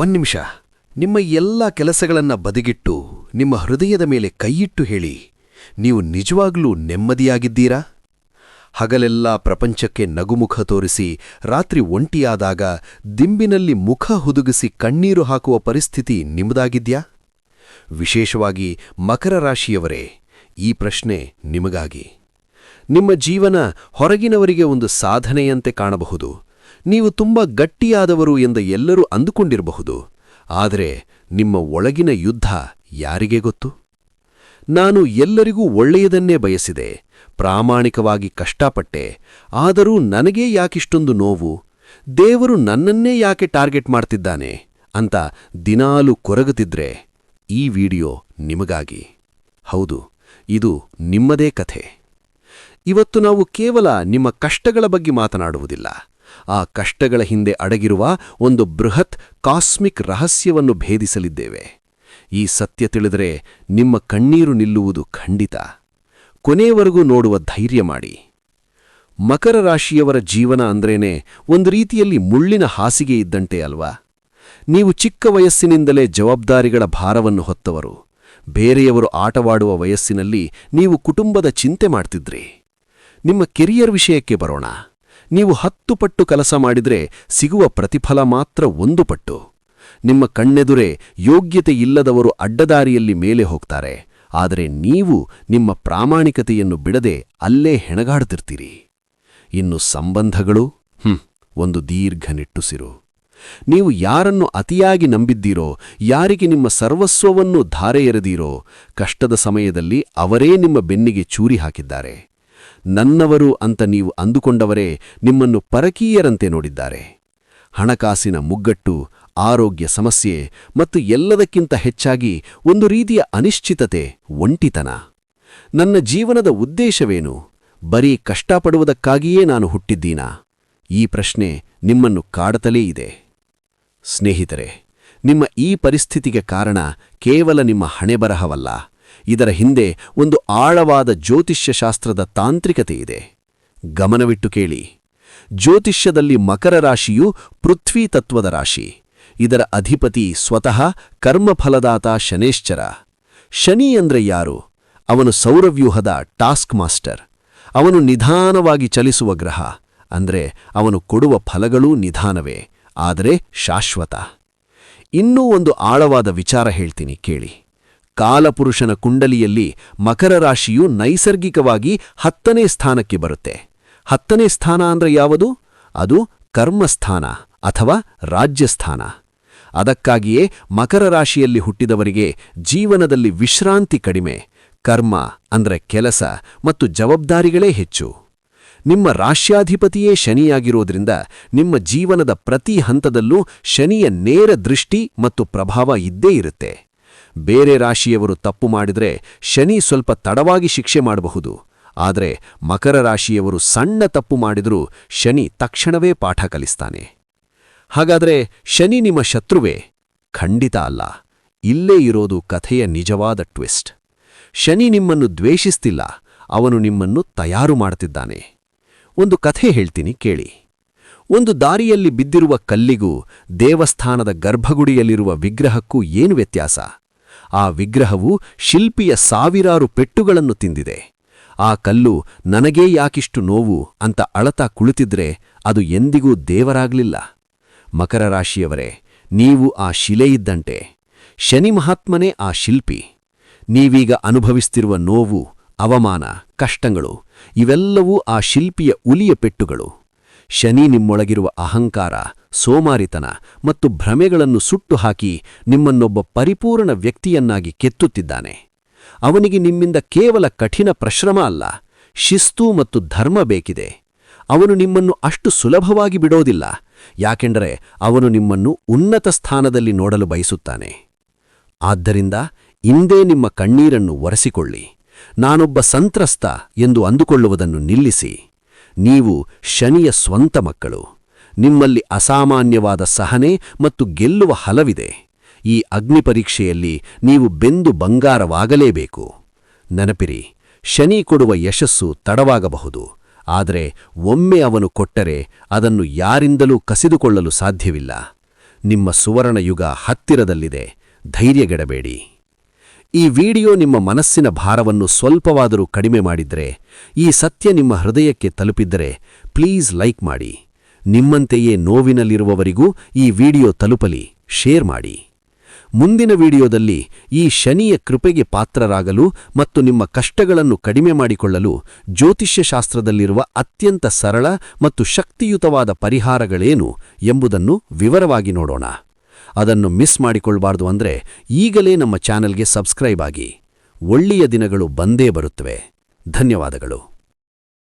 ನಿಮಿಷ, ನಿಮ್ಮ ಎಲ್ಲ ಕೆಲಸಗಳನ್ನ ಬದಿಗಿಟ್ಟು ನಿಮ್ಮ ಹೃದಯದ ಮೇಲೆ ಕೈಯಿಟ್ಟು ಹೇಳಿ, ನೀವು ನಿಜವಾಗ್ಲೂ ನೆಮ್ಮದಿಯಾಗಿದ್ದೀರಾ? ಹಗಲೆಲ್ಲ ಪ್ರಪಂಚಕ್ಕೆ ನಗುಮುಖ ತೋರಿಸಿ ರಾತ್ರಿ ಒಂಟಿಯಾದಾಗ ದಿಂಬಿನಲ್ಲಿ ಮುಖ ಹುದುಗಿಸಿ ಕಣ್ಣೀರು ಹಾಕುವ ಪರಿಸ್ಥಿತಿ ನಿಮ್ಮದಾಗಿದ್ಯಾ? ವಿಶೇಷವಾಗಿ ಮಕರ ರಾಶಿಯವರೇ, ಈ ಪ್ರಶ್ನೆ ನಿಮಗಾಗಿ. ನಿಮ್ಮ ಜೀವನ ಹೊರಗಿನವರಿಗೆ ಒಂದು ಸಾಧನೆಯಂತೆ ಕಾಣಬಹುದು. ನೀವು ತುಂಬ ಗಟ್ಟಿಯಾದವರು ಎಂದು ಎಲ್ಲರೂ ಅಂದುಕೊಂಡಿರಬಹುದು. ಆದರೆ ನಿಮ್ಮ ಒಳಗಿನ ಯುದ್ಧ ಯಾರಿಗೆ ಗೊತ್ತು? ನಾನು ಎಲ್ಲರಿಗೂ ಒಳ್ಳೆಯದನ್ನೇ ಬಯಸಿದೆ, ಪ್ರಾಮಾಣಿಕವಾಗಿ ಕಷ್ಟಪಟ್ಟೆ, ಆದರೂ ನನಗೇ ಯಾಕಿಷ್ಟೊಂದು ನೋವು, ದೇವರು ನನ್ನನ್ನೇ ಯಾಕೆ ಟಾರ್ಗೆಟ್ ಮಾಡ್ತಿದ್ದಾನೆ ಅಂತ ದಿನಾಲೂ ಕೊರಗುತ್ತಿದ್ರೆ ಈ ವಿಡಿಯೋ ನಿಮಗಾಗಿ. ಹೌದು, ಇದು ನಿಮ್ಮದೇ ಕಥೆ. ಇವತ್ತು ನಾವು ಕೇವಲ ನಿಮ್ಮ ಕಷ್ಟಗಳ ಬಗ್ಗೆ ಮಾತನಾಡುವುದಿಲ್ಲ, ಆ ಕಷ್ಟಗಳ ಹಿಂದೆ ಅಡಗಿರುವ ಒಂದು ಬೃಹತ್ ಕಾಸ್ಮಿಕ್ ರಹಸ್ಯವನ್ನು ಭೇದಿಸಲಿದ್ದೇವೆ. ಈ ಸತ್ಯ ತಿಳಿದರೆ ನಿಮ್ಮ ಕಣ್ಣೀರು ನಿಲ್ಲುವುದು ಖಂಡಿತ. ಕೊನೆಯವರೆಗೂ ನೋಡುವ ಧೈರ್ಯ ಮಾಡಿ. ಮಕರ ರಾಶಿಯವರ ಜೀವನ ಅಂದ್ರೇನೆ ಒಂದು ರೀತಿಯಲ್ಲಿ ಮುಳ್ಳಿನ ಹಾಸಿಗೆ ಇದ್ದಂತೆ ಅಲ್ವಾ? ನೀವು ಚಿಕ್ಕ ವಯಸ್ಸಿನಿಂದಲೇ ಜವಾಬ್ದಾರಿಗಳ ಭಾರವನ್ನು ಹೊತ್ತವರು. ಬೇರೆಯವರು ಆಟವಾಡುವ ವಯಸ್ಸಿನಲ್ಲಿ ನೀವು ಕುಟುಂಬದ ಚಿಂತೆ ಮಾಡ್ತಿದ್ರಿ. ನಿಮ್ಮ ಕೆರಿಯರ್ ವಿಷಯಕ್ಕೆ ಬರೋಣ. ನೀವು 10 ಪಟ್ಟು ಕೆಲಸ ಮಾಡಿದ್ರೆ ಸಿಗುವ ಪ್ರತಿಫಲ ಮಾತ್ರ 1 ಪಟ್ಟು. ನಿಮ್ಮ ಕಣ್ಣೆದುರೇ ಯೋಗ್ಯತೆ ಇಲ್ಲದವರು ಅಡ್ಡದಾರಿಯಲ್ಲಿ ಮೇಲೆ ಹೋಗ್ತಾರೆ, ಆದರೆ ನೀವು ನಿಮ್ಮ ಪ್ರಾಮಾಣಿಕತೆಯನ್ನು ಬಿಡದೆ ಅಲ್ಲೇ ಹೆಣಗಾಡುತ್ತಿರ್ತೀರಿ. ಇನ್ನು ಸಂಬಂಧಗಳು ಒಂದು ದೀರ್ಘ ನಿಟ್ಟುಸಿರು. ನೀವು ಯಾರನ್ನು ಅತಿಯಾಗಿ ನಂಬಿದ್ದೀರೋ, ಯಾರಿಗೆ ನಿಮ್ಮ ಸರ್ವಸ್ವವನ್ನು ಧಾರೆ ಎರೆದೀರೋ, ಕಷ್ಟದ ಸಮಯದಲ್ಲಿ ಅವರೇ ನಿಮ್ಮ ಬೆನ್ನಿಗೆ ಚೂರಿ ಹಾಕಿದ್ದಾರೆ. ನನ್ನವರು ಅಂತ ನೀವು ಅಂದುಕೊಂಡವರೇ ನಿಮ್ಮನ್ನು ಪರಕೀಯರಂತೆ ನೋಡಿದ್ದಾರೆ. ಹಣಕಾಸಿನ ಮುಗ್ಗಟ್ಟು, ಆರೋಗ್ಯ ಸಮಸ್ಯೆ ಮತ್ತು ಎಲ್ಲದಕ್ಕಿಂತ ಹೆಚ್ಚಾಗಿ ಒಂದು ರೀತಿಯ ಅನಿಶ್ಚಿತತೆ, ಒಂಟಿತನ. ನನ್ನ ಜೀವನದ ಉದ್ದೇಶವೇನು? ಬರೀ ಕಷ್ಟಪಡುವುದಕ್ಕಾಗಿಯೇ ನಾನು ಹುಟ್ಟಿದ್ದೀನಾ? ಈ ಪ್ರಶ್ನೆ ನಿಮ್ಮನ್ನು ಕಾಡುತ್ತಲೇ ಇದೆ. ಸ್ನೇಹಿತರೆ, ನಿಮ್ಮ ಈ ಪರಿಸ್ಥಿತಿಗೆ ಕಾರಣ ಕೇವಲ ನಿಮ್ಮ ಹಣೆಬರಹವಲ್ಲ. ಇದರ ಹಿಂದೆ ಒಂದು ಆಳವಾದ ಜ್ಯೋತಿಷ್ಯಶಾಸ್ತ್ರದ ತಾಂತ್ರಿಕತೆ ಇದೆ. ಗಮನವಿಟ್ಟು ಕೇಳಿ. ಜ್ಯೋತಿಷ್ಯದಲ್ಲಿ ಮಕರ ರಾಶಿಯು ಪೃಥ್ವಿ ತತ್ವದ ರಾಶಿ. ಇದರ ಅಧಿಪತಿ ಸ್ವತಃ ಕರ್ಮಫಲದಾತ ಶನೇಶ್ಚರ. ಶನಿ ಅಂದ್ರೆ ಯಾರು? ಅವನು ಸೌರವ್ಯೂಹದ ಟಾಸ್ಕ್ ಮಾಸ್ಟರ್. ಅವನು ನಿಧಾನವಾಗಿ ಚಲಿಸುವ ಗ್ರಹ. ಅಂದ್ರೆ ಅವನು ಕೊಡುವ ಫಲಗಳೂ ನಿಧಾನವೇ, ಆದರೆ ಶಾಶ್ವತ. ಇನ್ನೂ ಒಂದು ಆಳವಾದ ವಿಚಾರ ಹೇಳ್ತೀನಿ ಕೇಳಿ. ಕಾಲಪುರುಷನ ಕುಂಡಲಿಯಲ್ಲಿ ಮಕರ ರಾಶಿಯು ನೈಸರ್ಗಿಕವಾಗಿ 10ನೇ ಸ್ಥಾನಕ್ಕೆ ಬರುತ್ತೆ. 10ನೇ ಸ್ಥಾನ ಅಂದ್ರೆ ಯಾವುದು? ಅದು ಕರ್ಮಸ್ಥಾನ ಅಥವಾ ರಾಜ್ಯಸ್ಥಾನ. ಅದಕ್ಕಾಗಿಯೇ ಮಕರ ರಾಶಿಯಲ್ಲಿ ಹುಟ್ಟಿದವರಿಗೆ ಜೀವನದಲ್ಲಿ ವಿಶ್ರಾಂತಿ ಕಡಿಮೆ, ಕರ್ಮ ಅಂದ್ರೆ ಕೆಲಸ ಮತ್ತು ಜವಾಬ್ದಾರಿಗಳೇ ಹೆಚ್ಚು. ನಿಮ್ಮ ರಾಶ್ಯಾಧಿಪತಿಯೇ ಶನಿಯಾಗಿರೋದ್ರಿಂದ ನಿಮ್ಮ ಜೀವನದ ಪ್ರತಿ ಹಂತದಲ್ಲೂ ಶನಿಯ ನೇರ ದೃಷ್ಟಿ ಮತ್ತು ಪ್ರಭಾವ ಇದ್ದೇ ಇರುತ್ತೆ. ಬೇರೆ ರಾಶಿಯವರು ತಪ್ಪು ಮಾಡಿದ್ರೆ ಶನಿ ಸ್ವಲ್ಪ ತಡವಾಗಿ ಶಿಕ್ಷೆ ಮಾಡಬಹುದು, ಆದರೆ ಮಕರ ರಾಶಿಯವರು ಸಣ್ಣ ತಪ್ಪು ಮಾಡಿದರೂ ಶನಿ ತಕ್ಷಣವೇ ಪಾಠ ಕಲಿಸ್ತಾನೆ. ಹಾಗಾದರೆ ಶನಿ ನಿಮ್ಮ ಶತ್ರುವೇ? ಖಂಡಿತ ಅಲ್ಲ. ಇಲ್ಲೇ ಇರೋದು ಕಥೆಯ ನಿಜವಾದ ಟ್ವಿಸ್ಟ್. ಶನಿ ನಿಮ್ಮನ್ನು ದ್ವೇಷಿಸ್ತಿಲ್ಲ, ಅವನು ನಿಮ್ಮನ್ನು ತಯಾರು ಮಾಡ್ತಿದ್ದಾನೆ. ಒಂದು ಕಥೆ ಹೇಳ್ತೀನಿ ಕೇಳಿ. ಒಂದು ದಾರಿಯಲ್ಲಿ ಬಿದ್ದಿರುವ ಕಲ್ಲಿಗೂ ದೇವಸ್ಥಾನದ ಗರ್ಭಗುಡಿಯಲ್ಲಿರುವ ವಿಗ್ರಹಕ್ಕೂ ಏನು ವ್ಯತ್ಯಾಸ? ಆ ವಿಗ್ರಹವು ಶಿಲ್ಪಿಯ ಸಾವಿರಾರು ಪೆಟ್ಟುಗಳನ್ನು ತಿಂದಿದೆ. ಆ ಕಲ್ಲು ನನಗೇ ಯಾಕಿಷ್ಟು ನೋವು ಅಂತ ಅಳತಾ ಕುಳಿತಿದ್ರೆ ಅದು ಎಂದಿಗೂ ದೇವರಾಗಲಿಲ್ಲ. ಮಕರ ರಾಶಿಯವರೇ, ನೀವು ಆ ಶಿಲೆಯಿದ್ದಂತೆ. ಶನಿ ಮಹಾತ್ಮನೇ ಆ ಶಿಲ್ಪಿ. ನೀವೀಗ ಅನುಭವಿಸ್ತಿರುವ ನೋವು, ಅವಮಾನ, ಕಷ್ಟಗಳು ಇವೆಲ್ಲವೂ ಆ ಶಿಲ್ಪಿಯ ಉಲಿಯ ಪೆಟ್ಟುಗಳು. ಶನಿ ನಿಮ್ಮೊಳಗಿರುವ ಅಹಂಕಾರ, ಸೋಮಾರಿತನ ಮತ್ತು ಭ್ರಮೆಗಳನ್ನು ಸುಟ್ಟು ಹಾಕಿ ನಿಮ್ಮನ್ನೊಬ್ಬ ಪರಿಪೂರ್ಣ ವ್ಯಕ್ತಿಯನ್ನಾಗಿ ಕೆತ್ತುತ್ತಿದ್ದಾನೆ. ಅವನಿಗೆ ನಿಮ್ಮಿಂದ ಕೇವಲ ಕಠಿಣ ಪರಿಶ್ರಮ ಅಲ್ಲ, ಶಿಸ್ತು ಮತ್ತು ಧರ್ಮ ಬೇಕಿದೆ. ಅವನು ನಿಮ್ಮನ್ನು ಅಷ್ಟು ಸುಲಭವಾಗಿ ಬಿಡೋದಿಲ್ಲ, ಯಾಕೆಂದರೆ ಅವನು ನಿಮ್ಮನ್ನು ಉನ್ನತ ಸ್ಥಾನದಲ್ಲಿ ನೋಡಲು ಬಯಸುತ್ತಾನೆ. ಆದ್ದರಿಂದ ಇಂದೇ ನಿಮ್ಮ ಕಣ್ಣೀರನ್ನು ಒರೆಸಿಕೊಳ್ಳಿ. ನಾನೊಬ್ಬ ಸಂತ್ರಸ್ತ ಎಂದು ಅಂದುಕೊಳ್ಳುವುದನ್ನು ನಿಲ್ಲಿಸಿ. ನೀವು ಶನಿಯ ಸ್ವಂತ ಮಕ್ಕಳು. ನಿಮ್ಮಲ್ಲಿ ಅಸಾಮಾನ್ಯವಾದ ಸಹನೆ ಮತ್ತು ಗೆಲ್ಲುವ ಹಲವಿದೆ. ಈ ಅಗ್ನಿ ಪರೀಕ್ಷೆಯಲ್ಲಿ ನೀವು ಬೆಂದು ಬಂಗಾರವಾಗಲೇಬೇಕು. ನೆನಪಿರಿ, ಶನಿ ಕೊಡುವ ಯಶಸ್ಸು ತಡವಾಗಬಹುದು, ಆದರೆ ಒಮ್ಮೆ ಅವನು ಕೊಟ್ಟರೆ ಅದನ್ನು ಯಾರಿಂದಲೂ ಕಸಿದುಕೊಳ್ಳಲು ಸಾಧ್ಯವಿಲ್ಲ. ನಿಮ್ಮ ಸುವರ್ಣಯುಗ ಹತ್ತಿರದಲ್ಲಿದೆ. ಧೈರ್ಯಗೆಡಬೇಡಿ. ಈ ವಿಡಿಯೋ ನಿಮ್ಮ ಮನಸ್ಸಿನ ಭಾರವನ್ನು ಸ್ವಲ್ಪವಾದರೂ ಕಡಿಮೆ ಮಾಡಿದ್ರೆ, ಈ ಸತ್ಯ ನಿಮ್ಮ ಹೃದಯಕ್ಕೆ ತಲುಪಿದ್ದರೆ ಪ್ಲೀಸ್ ಲೈಕ್ ಮಾಡಿ. ನಿಮ್ಮಂತೆಯೇ ನೋವಿನಲ್ಲಿರುವವರಿಗೂ ಈ ವಿಡಿಯೋ ತಲುಪಲಿ. ಶೇರ್ ಮಾಡಿ. ಮುಂದಿನ ವಿಡಿಯೋದಲ್ಲಿ ಈ ಶನಿಯ ಕೃಪೆಗೆ ಪಾತ್ರರಾಗಲು ಮತ್ತು ನಿಮ್ಮ ಕಷ್ಟಗಳನ್ನು ಕಡಿಮೆ ಮಾಡಿಕೊಳ್ಳಲು ಜ್ಯೋತಿಷ್ಯಶಾಸ್ತ್ರದಲ್ಲಿರುವ ಅತ್ಯಂತ ಸರಳ ಮತ್ತು ಶಕ್ತಿಯುತವಾದ ಪರಿಹಾರಗಳೇನು ಎಂಬುದನ್ನು ವಿವರವಾಗಿ ನೋಡೋಣ. ಅದನ್ನು ಮಿಸ್ ಮಾಡಿಕೊಳ್ಳಬಾರದು ಅಂದ್ರೆ ಈಗಲೇ ನಮ್ಮ ಚಾನೆಲ್ಗೆ ಸಬ್ಸ್ಕ್ರೈಬ್ ಆಗಿ. ಒಳ್ಳೆಯ ದಿನಗಳು ಬಂದೇ ಬರುತ್ತವೆ. ಧನ್ಯವಾದಗಳು.